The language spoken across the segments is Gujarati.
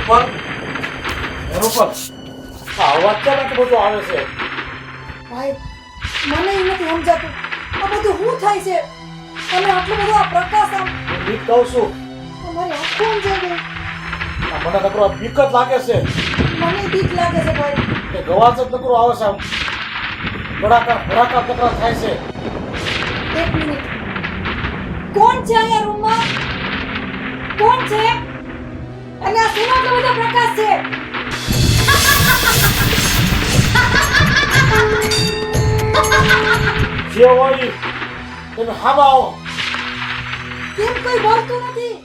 રૂપલ રૂપલ આ અવાજ કેમ એટલો બધો આવે છે? ભાઈ મને એ નથી સમજાતું આ બધું શું થાય છે અને આટલો બધો આ પ્રકાશ આમ હું બીક કહું છું. મારી આંખો ઊંઝાઈ ગઈ. આ મને નકરો બીક જ લાગે છે મને બીક લાગે છે ભાઈ. કે ગવાજ જ નકરો આવે છે. આમ ભડાકા ભડાકા નકરા થાય છે. એક મિનિટ કોણ છે અહીંયા રૂમમાં? કોણ છે? અને આ શેનો આટલો બધો પ્રકાશ છે? જે હોય તમે હામાં આવો. કેમ કોઈ બોલતું નથી?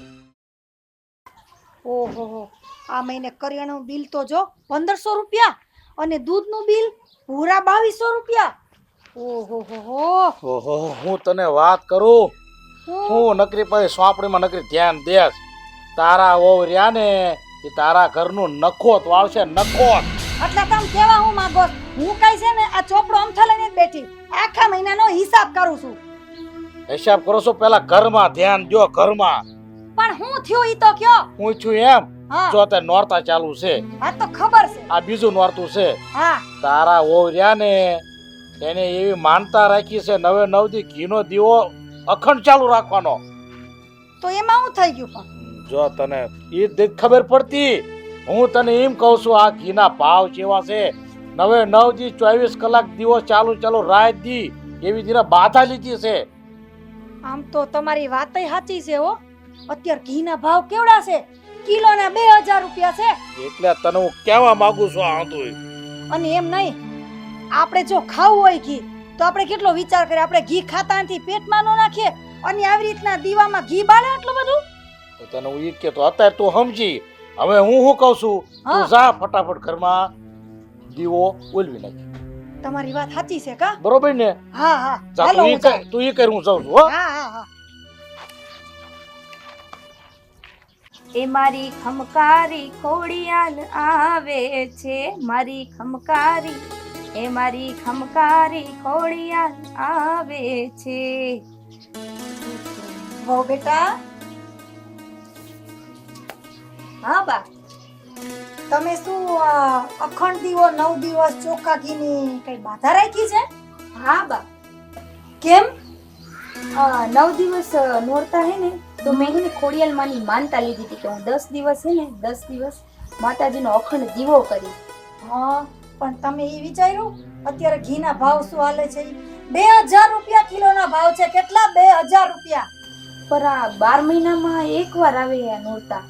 ઓહો આ મહિને કરિયાણાનું બિલ તો જો 1500 રૂપિયા અને દૂધનું બિલ પૂરા 2200 રૂપિયા. ઓહો ઓહો હું તને વાત કરું. હું નકરી પછી સોંપડીમાં નકરી ધ્યાન દેસ. તારા વહુ રહ્યા ને એ તારા ઘરનું નખોત વાળશે નખોત. એટલે તમે કેવા હું માંગો? હું કઈ છે ને આ ચોપડો અમથા લઈને જ બેઠી આખા મહિનાનો હિસાબ કરું છું. હિસાબ કરો છો પેલા ઘરમાં ધ્યાન દો ઘરમાં. પણ હું થયું ઈ તો કયો? હું છું એમ હા. જો તે નોરતા ચાલુ છે. આ તો ખબર છે. આ બીજું નોરતું છે. હા તારા વહુ રહ્યા ને એને એવી માનતા રાખી છે 9 દી ઘીનો દીવો અખંડ ચાલુ રાખવાનો. તો એમાં હું થઈ ગયું? પણ જો તને એ ખબર પડતી. હું તને એમ કહું છું આ ઘીના ભાવ કેવા છે. 9 દી 24 કલાક દીવો ચાલુ રાત દી એવી દીના બાધા લીધી છે. આમ તો તમારી વાતય સાચી છે હો. અત્યારે ઘીના ભાવ કેવડા છે? કિલોના 2000 રૂપિયા છે. એટલે તને હું કહેવા માંગુ છું આ તું. અને એમ નહીં આપણે જો ખાવું હોય ઘી તો આપણે કેટલો વિચાર કરીએ. આપણે ઘી ખાતા નથી પેટમાં ન નાખીએ અને આવી રીતના દીવામાં ઘી બાળે આટલું બધું. તો તને હું ઈ કે તો અત્યારે તું સમજી. હવે હું શું કહું છું તું જા ફટાફટ ઘરમાં દીવો ઓલવી નાખ. તમારી વાત સાચી છે કા? બરોબર ને? હા હા જા હાલો હું જાઉં. તું ઈ કર હું જાઉં છું હો. હા હા હા એ મારી ખમકારી ખોડિયાલ આવે છે, મારી ખમકારી, એ મારી ખમકારી ખોડિયાલ આવે છે. હો બેટા. હા બા તમે શું અખંડ દીવો 9 દિવસ ચોખ્ખા ઘીની કઈ બાધા રાખી છે? હા બા, કેમ? 9 દિવસ નોરતા હે ને તો મેં હે ને ખોડિયાલ માની માનતા લીધી હતી કે હું 10 દિવસ હે ને 10 દિવસ માતાજીનો અખંડ દીવો કરી. હા પણ તમે એ વિચાર્યું અત્યારે ઘીના ભાવ શું હાલે છે? 2000 રૂપિયા કિલોના ભાવ છે. કેટલા? 2000 રૂપિયા. પર આ 12 મહિનામાં એકવાર આવે આ નોરતા,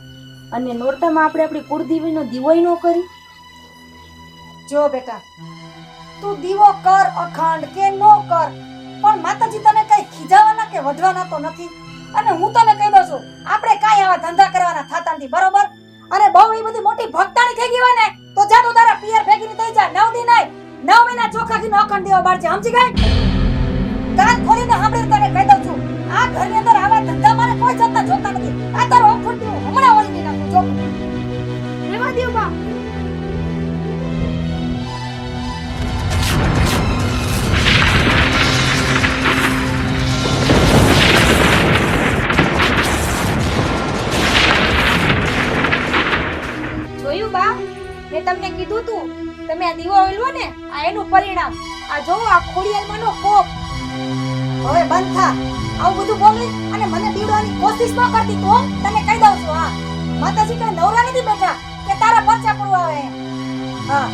અને નોરતામાં આપણે આપણી કુળદેવીનો દીવોય ન કરી. જો બેટા તું દીવો કર અખંડ કે નો કર પણ માતાજી તને કઈ ખીજાવાના કે વઢવાના તો નથી. અને હું તને કહી દઉં છું આપણે કાઈ આવા ધંધા કરવાના થાતા નથી બરોબર. અને બહુ એ બધી મોટી ભક્તાણી થઈ ગઈ હોય ને તો જા તું તારા પિયર ભેગી થઈ જા. 9 દી નહીં 9 મહિના ચોખા ઘીનો અખંડ દીવો બાળજે. સમજી ગઈ? કાન ખોલીને સાંભળી તને કહી દઉં છું આ ઘરની અંદર આવા ધંધા મારે કોઈ જતા જોતા નથી. આ તારો અખંડ દીવો હમણાં ઓળી નાખું જો. રેવા દેવ બા. જોયું બા, મેં તમને કીધું તું તમે આ દીવો ઓળવો ને આ એનું પરિણામ. આ જો આ ખોડિયાલમાંનો કોપ. હવે બંધ થા આવું બધું બોલી અને મને બીવડાવવાની કોશિશ ન કરતી તું. તને કહી દઉં છું હા માતાજી કઈ નવરા નથી બેઠા કે તારા પરચા પડવા આવે. હા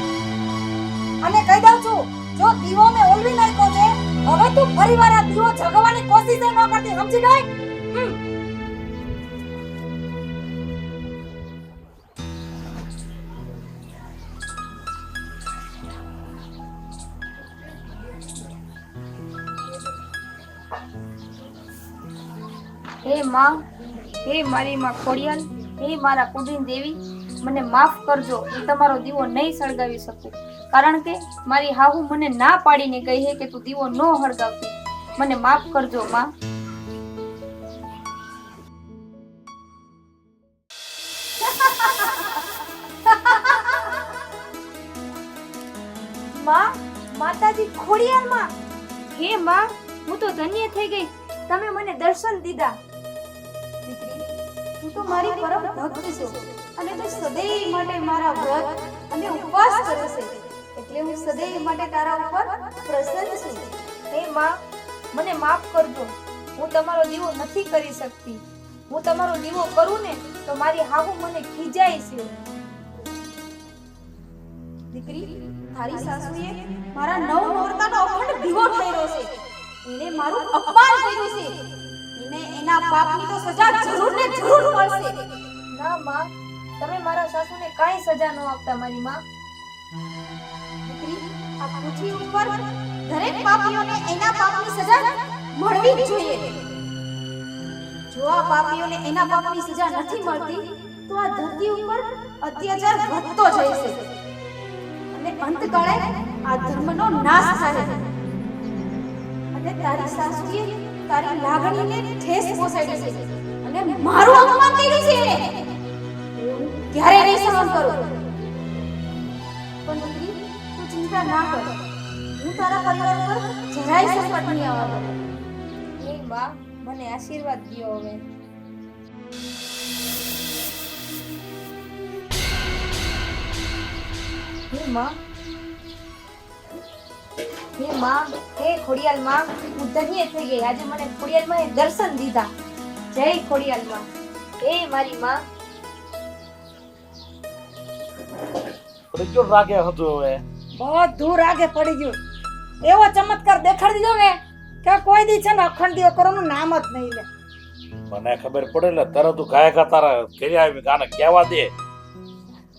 અને કહી દઉં છું જો દીવો મે ઓલવી નાખ્યો છે હવે તું ફરીવાર આ દીવો જગાવવાની કોશિશ ન કરતી. સમજી ગઈ? હે માં, હે મારી માં ખોડિયાલ, હે મારા કુળની દેવી, મને માફ કરજો. હું તમારો દીવો નહીં સળગાવી શકું કારણ કે મારી હાહુ મને ના પાડીને ગઈ છે કે તું દીવો ન સળગાવતી. મને માફ કરજો માં. માં માતાજી ખોડિયાલ માં. હે માં, હું તો ધન્ય થઈ ગઈ. તમે મને દર્શન દીધા. તું તો મારી પરમ ભક્ત છો. અને તું સદૈવ માટે મારા વ્રત અને ઉપવાસ કરે છે, એટલે હું સદૈવ માટે તારા ઉપર પ્રસન્ન છું. હે માં, મને માફ કરજો. હું તમારો દીવો નથી કરી શકતી. હું તમારો દીવો કરું ને તો મારી હાહુ મને ખીજાય છે. દીકરી, તારી સાસુએ મારા નવનોરતાનો અખંડ દીવો ઠર્યો છે. એને મારું અપમાન કર્યું છે. એને એના પાપની તો સજા જરૂર ને જરૂર મળશે. ના માં, તમે મારા સાસુને કાંઈ સજા ન આપતા મારી માં. દીકરી, આ પૃથ્વી ઉપર દરેક પાપીઓને એના પાપની સજા મળવી જ જોઈએ. જો આ પાપીઓને એના પાપની સજા નથી મળતી તો આ ધરતી ઉપર અત્યાચાર વધતો જશે અને અંતકાળે આ ધર્મનો નાશ થશે. અને તારી સાસુએ તારી લાગણીને ઠેસ પહોંચાડી છે અને મારું અપમાન કર્યું છે. હું ક્યારે નહીં સહન કરું. પણ દીકરી, તું ચિંતા ના કર. હું તારા પરિવાર પર જરાય સંકટ નહીં આવવા દઉં. હે બા, મને આશીર્વાદ દ્યો હવે. હે માં, હે માં, હે ખોડિયાલ માં, હું ધન્ય થઈ ગઈ. આજે મને ખોડિયાલ માં દર્શન દીધા. જય ખોડિયાલ માં. હે મારી માં. પ્રજ્વલ રાગે હતું હવે બધું રાગે પડી ગયું. એવો ચમત્કાર દેખાડી દીધો ને કે કોઈ દી છે ને અખંડ દીવો કરવાનું નામ જ નહીં લે. મને ખબર પડે એટલે તરત તું ગાયકા તારા ઘરે આવી ગાને કહેવા દે.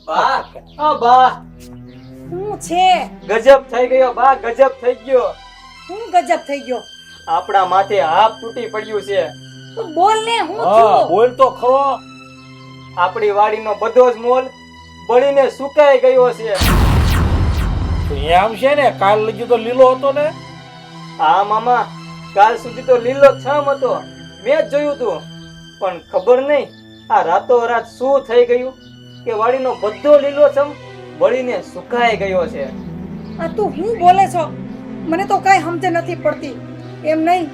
બા, ઓ બા, શું છે? ગજબ થઈ ગયો બા, ગજબ થઈ ગયો. શું ગજબ થઈ ગયો? આપણા માથે હાથ તૂટી પડ્યું છે. તું બોલ ને, હું હા, થયું? બોલ તો ખરો. આપણી વાડીનો બધો જ મોલ બળીને સુકાઈ ગયો છે. તો એમ છે ને, કાલ લગી તો લીલો હતો ને. હા મામા, કાલ સુધી તો લીલો છમ હતો, મેં જ જોયું તું. પણ ખબર નહીં આ રાતોરાત શું થઈ ગયું કે વાડીનો બધો લીલો છમ બળીને સુકાઈ ગયો છે. આ તું હું બોલે છો? મને તો કાંઈ સમજ નથી પડતી. એમ નહીં,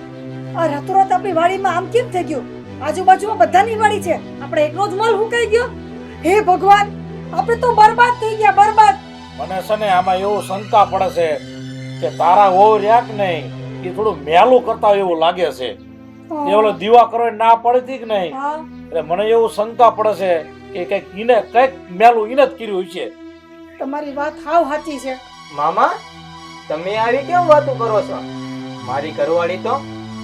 આ રાતોરાત આપણી વાડીમાં આમ કેમ થઈ ગયું? આજુબાજુમાં બધાની વાડી છે, આપણે એકનો જ મોલ હુકાઈ ગયો? હે ભગવાન, આપણે તો બરબાદ થઈ ગયા, બરબાદ. મને છે ને આમાં એવું શંકા પડે છે કે તારા વહુ રહ્યા કે નહીં એ થોડું મેલું કરતા હોય એવું લાગે છે. એ ઓલો દીવા કરો ના પડતી કે નહીં, હા, એટલે મને એવું શંકા પડે છે કે કઈક મેલું ઈને જ કર્યું છે. તમારી વાત હાવ સાચી છે. મામા, તમે આવી કેમ વાતો કરો છો? મારી ઘરવાળી તો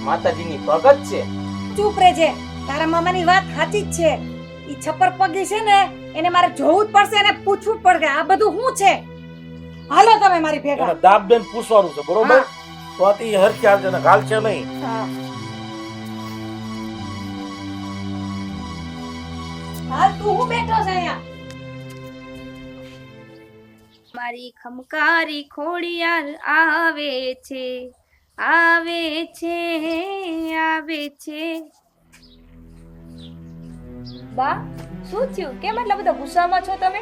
માતાજીની ભગત છે. ચૂપ રહેજે. તારા મામાની વાત સાચી જ છે. ઈ છપ્પર પગી છે ને, એને મારે જોવું જ પડશે અને પૂછવું જ પડશે આ બધું શું છે. હાલો તમે મારી ભેગા. એને દાબ બેન પૂછવાનું છે, બરોબર? હા. તો આ તી હરખી આવજે ને ગાલ છે નહીં. હા. હાલ તું હું બેઠો છે અહીંયા? મારી ખમકારી ખોડિયાર આવે છે, આવે છે, આવે છે. બા, શું થયું? કેમ એટલા બધા ગુસ્સામાં છો તમે?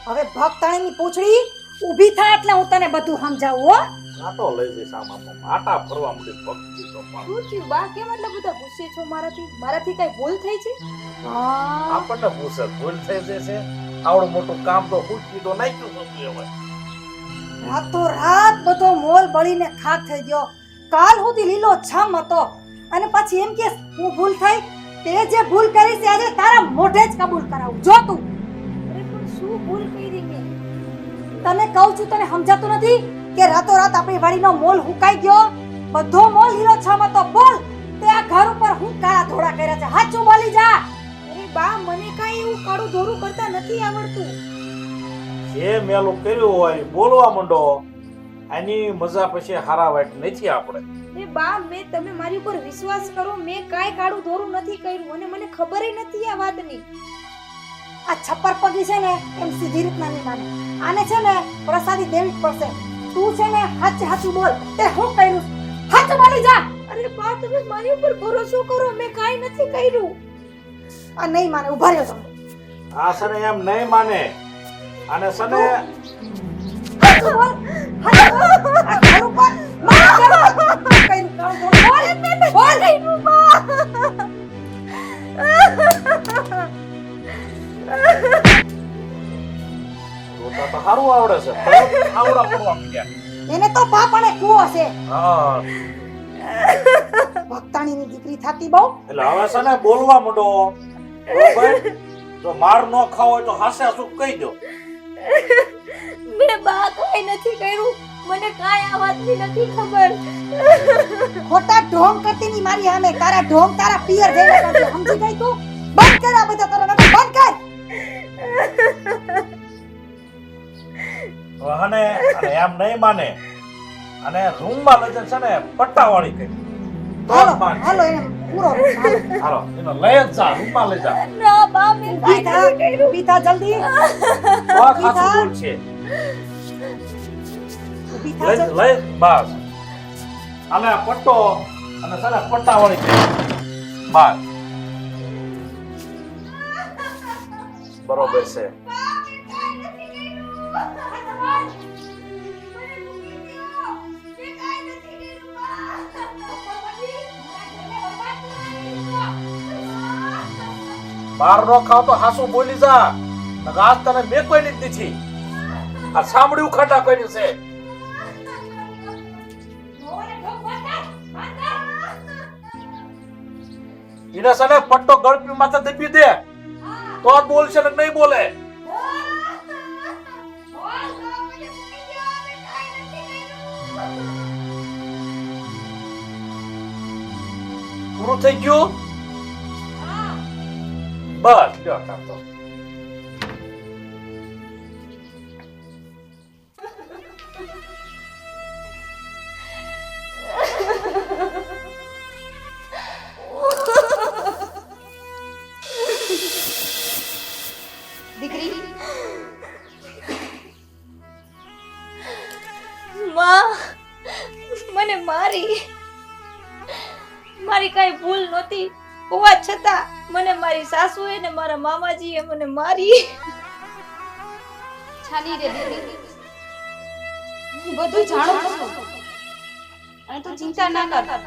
હવે ભક્તાણીની પૂંછડી ઊભી થા એટલે હું તને બધું સમજાવું હો. આટો લઈ જઈશ આમાં આટા ફરવા મળી ભક્તિ તો પણ. શું થયું બા? કેમ એટલા બધા ગુસ્સે છો મારાથી? મારાથી કઈ ભૂલ થઈ છે? આપણને પૂછે ભૂલ થઈ જશે. આવડું મોટું કામ તો પૂછવી તો નાખ્યું હતું હવે. રાતો રાત બધો મોલ બળીને ખાક થઈ ગયો. કાલ સુધી લીલો છમ હતો અને પછી એમ કે હું ભૂલ થઈ. તે જે ભૂલ કરી છે આજે તારા મોઢે જ કબૂલ કરાવું. જો તું અરે પણ શું ભૂલ કરી મેં? તને કહું છું, તને સમજાતું નથી કે રાતો રાત આપણી વાડીનો મોલ હુકાઈ ગયો? બધો મોલ લીલો છમ હતો. બોલ, તે આ ઘર ઉપર હું કાળા ધોળા કર્યા છે? સાચું બોલી જા. અરે બા, મને કાઈ એવું કાળું ધોરું કરતા નથી આવડતું. જે મેલું કર્યું હોય બોલવા માંડો. આની મજા પછી હારા વાટ નથી આપણે. એ બા, તમે મારી ઉપર વિશ્વાસ કરો, મેં કાઈ કાળું ધોરું નથી કર્યું અને મને ખબર નથી આ વાતની. આ છપ્પર પગી છે ને એમ સીધી રીતના નહીં માને. આને છે ને પ્રસાદી દેવી જ પડશે. તું છે ને સાચું બોલ, તે હું કર્યું? સાચું બોલી જા. અરે બા, તમે મારી ઉપર ભરોસો કરો, મેં કાઈ નથી કર્યું. આ નહીં માને, ઉભા રહ્યો તમે. આ સને એમ નહીં માને. અને સને સાચું બોલ. આ ઘર ઉપર માર કરો. કર્યું કાળું ધોળું. બોલ, બોલ. સારું આવડે છે તરત આવડા પડવા માંડ્યા. એને તો બાપ અને કુવો છે. હા ભક્તાણીની દીકરી થાતી બહુ. એટલે હવે છે ને બોલવા માંડો બરોબર. જો માર ન ખાવ હોય તો હાસે હાસું કહી દો. મેં બા કાંઈ નથી કર્યું, મને કાંઈ આ વાતની નથી ખબર. ખોટા ઢોંગ કરતી ની મારી સામે. તારા ઢોંગ તારા પિયર જઈને કરજે. સમજી ગઈ તું? બંધ કર આ બધા તારા નાટક બંધ કર. અને એમ નહીં માને અને રૂમમાં લઈ જશે ને પટ્ટાવાળી કરી તો જ હાલો માનશે. હાલો એને પૂરો હાલો. હાલો એનો લઈ જ જા રૂમમાં લઈ જા ના બા મેં કાંઈ પીતા નથી કર્યું. પીતા જલ્દી તો આ ખાસું બોલ છે પીતા લઈ જલ્દી. લઈ બસ આલે આ પટ્ટો અને સાલા પટ્ટાવાળી કરી બસ બરોબર છે. બાર નો ખાવ તો હાસુ બોલી જા નકર આજ તને મેં કોઈ નથી આ સાંભળ્યું ખાટા કર્યું છે. એને સને પટ્ટો ગળપી માથે દબી દે તો જ બોલશે ને નહીં બોલે. પૂરું થઈ ગયું બસ લ્યો કામ તો. દીકરી માં મને મારી કઈ ભૂલ નહોતી હોવા છતાં મને મારી સાસુએ ને મારા મામાજીએ મને મારી. છાની રે દીકરી, હું બધું જાણું છું અને તું ચિંતા ના કર.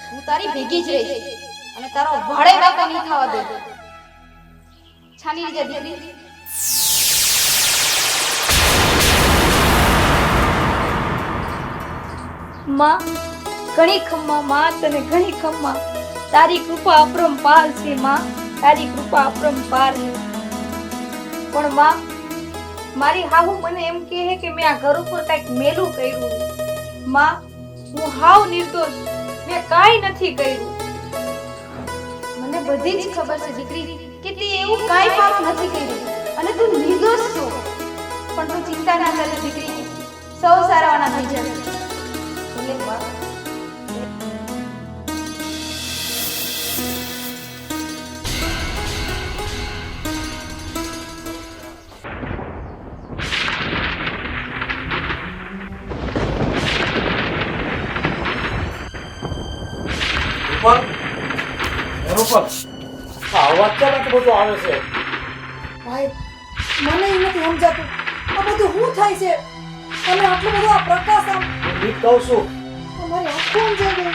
હું તારી ભેગી જ રહીશ અને તારો ભાડે વાતો નહીં થવા દે. છાની રે દીકરી. માં ઘણી ખમ્મા માં તને ઘણી ખમ્મા. તારી કૃપા અપરંપાર છે માં, તારી કૃપા અપરંપાર છે. પણ માં મારી હાહુ મને એમ કહે કે મેં આ ઘર ઉપર કઈક મેલું કર્યું. માં હું હાવ નિર્દોષ, મેં કાંઈ નથી કર્યું. મને બધી જ ખબર છે દીકરી કે તે એવું કાંઈ પાપ નથી કર્યું અને તું નિર્દોષ છો. પણ તું ચિંતા ના કરે દીકરી, સૌ સારાવાના થઈ જશે. ભલે માં. ઉપર એનો પર આ અવાજ કેમ આટલો બધો આવે છે? ભાઈ મને ઈ નથી સમજાતું આ બધું શું થાય છે. અને આટલો બધો આ પ્રકાશ આમ હું બીક કહું છું. તમારી આંખો સમજાય ગઈ.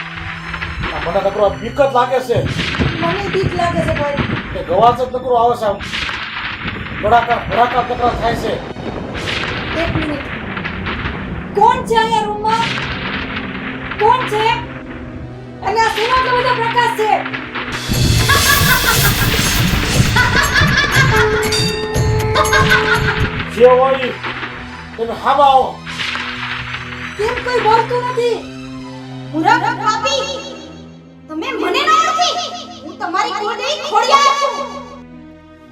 આ મને નકરો બીક જ લાગે છે મને બીક લાગે છે ભાઈ. કે ગવાજ જ નકરો આવે છે આમ ભડાકા નકરા થાય છે. એક મિનિટ. કોણ છે અહીંયા રૂમમાં? કોણ છે? અને આ શેનો આટલો બધો પ્રકાશ છે? જે હોય તમે હામાં આવો. કેમ કોઈ બોલતું નથી? મુરખ પાપી, તમે મને ના ઓળખી. હું તમારી કુળદેવી ખોડિયાર છું.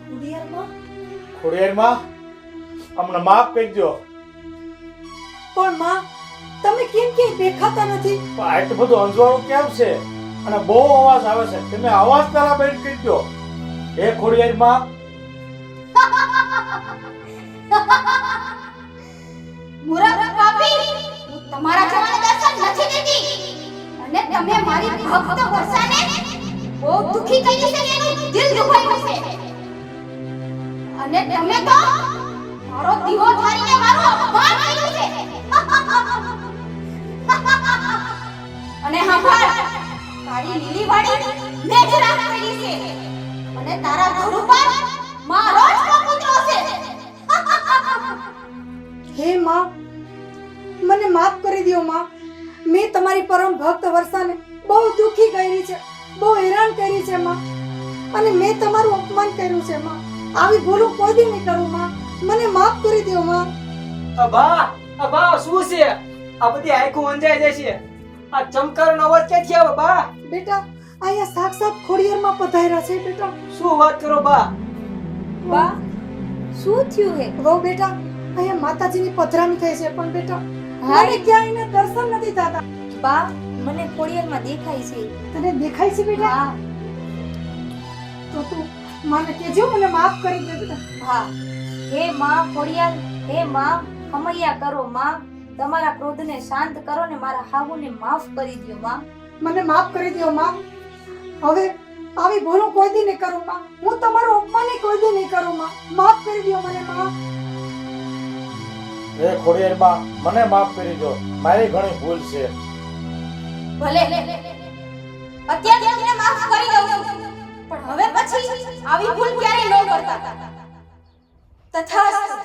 ખોડિયારમાં? ખોડિયારમાં અમને માફ કરી દો. પણ માં તમે કેમ ક્યાંય દેખાતા નથી? પણ આટલું બધું અંજવાળું કેમ છે અને બહુ અવાજ આવે છે? તમે અવાજ પેલા બંધ કરી દો. એ ખોડિયારમાં મુરખ પાપી, હું તમારા જેવાને દર્શન નથી દેતી અને તમે મારી ભક્ત વર્ષાને બહુ દુખી કરી છે. એનું દિલ દુખાયું છે અને તમે તો મારો દીવો ઠારીને મારું અપમાન કર્યું છે. અને સાંભળ, તારી લીલી વાડી મેં જ રાખ કરી છે અને તારા ઘર ઉપર મારો જ કપૂતરો છે. હે માં, મને માફ કરી દ્યો માં. મેં તમારી પરમ ભક્ત વર્ષાને બહુ દુખી કરી છે, બહુ હેરાન કરી છે માં, અને મેં તમારું અપમાન કર્યું છે માં. આવી ભૂલો કોઈ દી નહીં કરું માં. મને માફ કરી દ્યો માં. બા શું છે આ બધી આંખો અંજાઈ જાય છે? આ ચમકારનો અવાજ ક્યાંથી આવે બા? બેટા, અહીંયા સાક્ષાત ખોડિયારમાં પધાર્યા છે બેટા. શું વાત કરો બા? બા શું થયું હે? વહુ બેટા, અહીંયા માતાજીની પધરામણી થઈ છે, પણ બેટા હા. મને ક્યાંય એને દર્શન નથી થતા. બા મને ખોડિયારમાં દેખાય છે. તને દેખાય છે બેટા? હા તો તું મને કહેજો, મને માફ કરી દે બેટા. હા. હે માં ખોડિયાર, હે માં ખમૈયા કરો માં, તમારા ક્રોધને શાંત કરો ને મારા હાહુને માફ કરી દ્યો માં. મને માફ કરી દો માં. હવે આવી ભૂલો કોઈ દી નહીં કરું માં. હું તમારું અપમાન કોઈ દી નહીં કરું માં. માફ કરી દો મને માં. એ ખોડિયારમાં મને માફ કરી દો, મારી ઘણી ભૂલ છે. ભલે અત્યારે તમને માફ કરી દઉં છું, પણ હવે પછી આવી ભૂલ ક્યારેય ન કરતા. તથાસ્તુ.